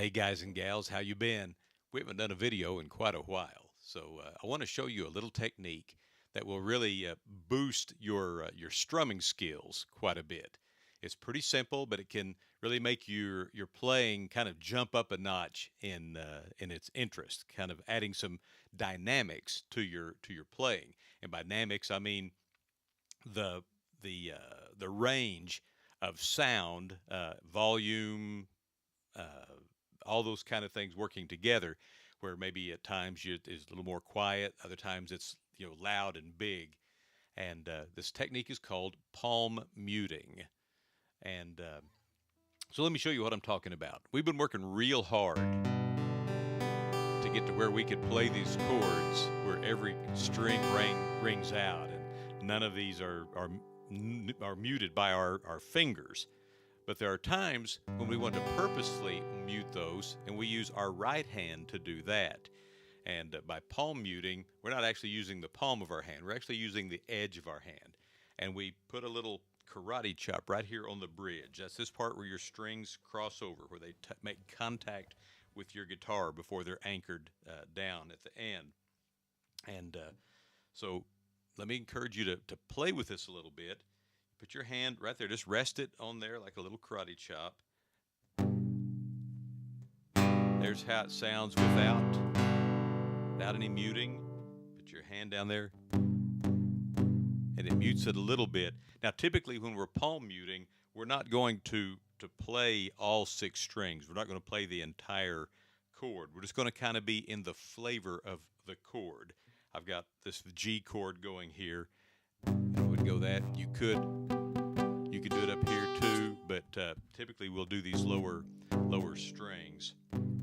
Hey guys and gals, how you been? We haven't done a video in quite a while, so I want to show you a little technique that will really boost your strumming skills quite a bit. It's pretty simple, but it can really make your playing kind of jump up a notch in its interest, kind of adding some dynamics to your playing. And by dynamics, I mean the the range of sound, volume, uh, all those kind of things working together, where maybe at times it's a little more quiet, other times it's loud and big. And this technique is called palm muting. And so let me show you what I'm talking about. We've been working real hard to get to where we could play these chords where every string rings out, and none of these are muted by our fingers. But there are times when we want to purposely mute those, and we use our right hand to do that. And by palm muting, we're not actually using the palm of our hand, we're actually using the edge of our hand. And we put a little karate chop right here on the bridge. That's this part where your strings cross over, where they make contact with your guitar before they're anchored down at the end. And so let me encourage you to play with this a little bit. Put your hand right there, just rest it on there like a little karate chop. There's how it sounds without any muting. Put your hand down there, and it mutes it a little bit. Now, typically when we're palm muting, we're not going to play all six strings. We're not going to play the entire chord. We're just going to kind of be in the flavor of the chord. I've got this G chord going here. I would go that. You could do it up here too, but typically we'll do these lower strings. And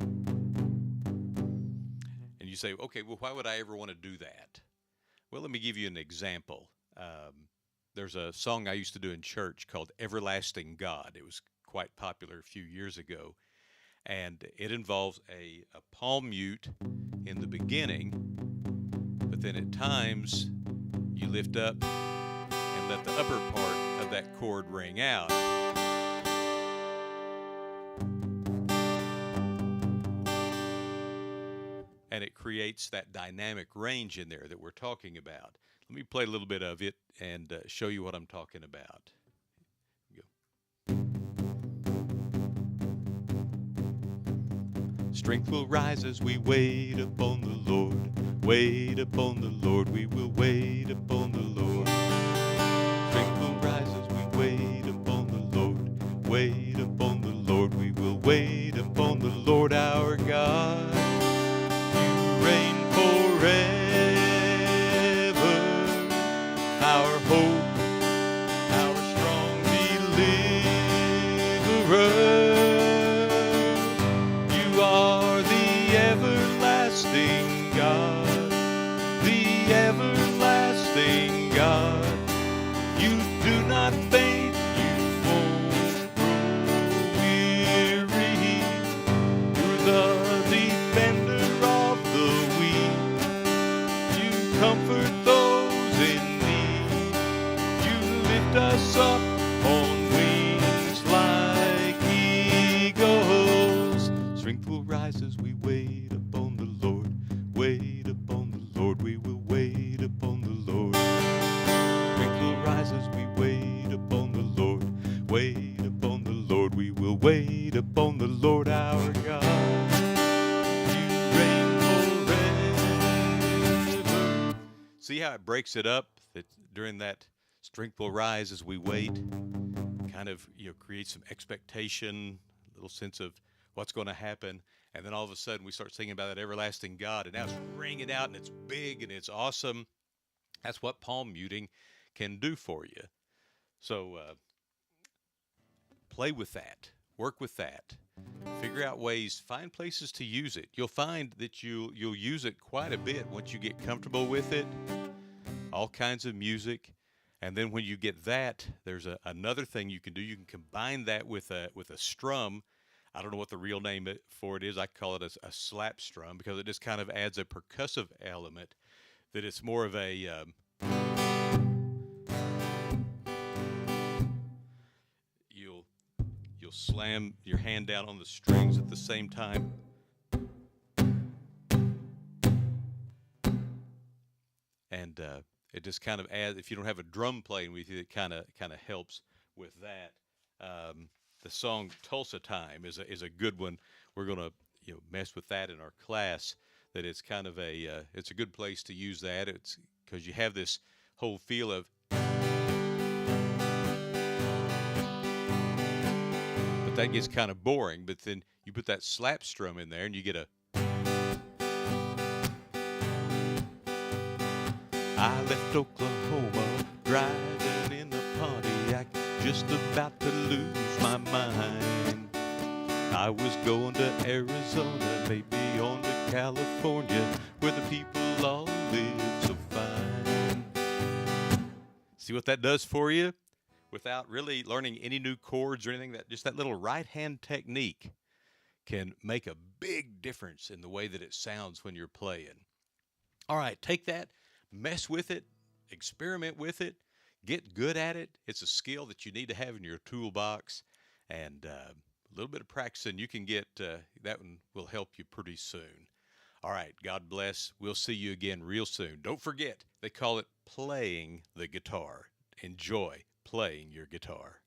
you say, okay, well, why would I ever want to do that? Well, let me give you an example. There's a song I used to do in church called Everlasting God. It was quite popular a few years ago, and it involves a palm mute in the beginning, but then at times you lift up and let the upper part of that chord ring out. And it creates that dynamic range in there that we're talking about. Let me play a little bit of it and show you what I'm talking about. Strength will rise as we wait upon the Lord. Wait upon the Lord, we will wait upon the Lord. Strength will rise as we wait upon the Lord. Wait upon the Lord, we will wait upon the Lord our God. You reign forever, our hope, our strong deliverer. You are the everlasting God, the everlasting God. You do not faint, you won't grow weary. You're the defender of the weak. You comfort those in need. You lift us up on wings like eagles. Strength will rise as we wait upon the Lord. Wait upon the Lord, we will wait upon the Lord. Strength will rise as we wait upon the Lord. Wait upon the Lord, we will wait upon the Lord our God. You reign forever. See how it breaks it up? That during that strength will rise as we wait, kind of creates some expectation, a little sense of what's going to happen, and then all of a sudden we start singing about that everlasting God, and now it's ringing out and it's big and it's awesome. That's what palm muting can do for you. So play with that, work with that, figure out ways, find places to use it. You'll find that you'll use it quite a bit once you get comfortable with it. All kinds of music. And then when you get that, there's another thing you can do. You can combine that with a strum. I don't know what the real name for it is. I call it a slap strum because it just kind of adds a percussive element. That it's more of a you'll slam your hand down on the strings at the same time. And it just kind of adds, if you don't have a drum playing with you, it kind of helps with that. The song Tulsa Time is a good one. We're going to mess with that in our class. That it's kind of it's a good place to use that. It's because you have this whole feel of, but that gets kind of boring. But then you put that slap strum in there, and you get a. I left Oklahoma driving in the Pontiac, just about to lose my mind. I was going to Arizona, maybe on to California, where the people all live so fine. See what that does for you? Without really learning any new chords or anything, that just that little right hand technique can make a big difference in the way that it sounds when you're playing. All right, take that, mess with it, experiment with it, get good at it. It's a skill that you need to have in your toolbox, and a little bit of practice, and you can get that one will help you pretty soon. All right, God bless. We'll see you again real soon. Don't forget, they call it playing the guitar. Enjoy playing your guitar.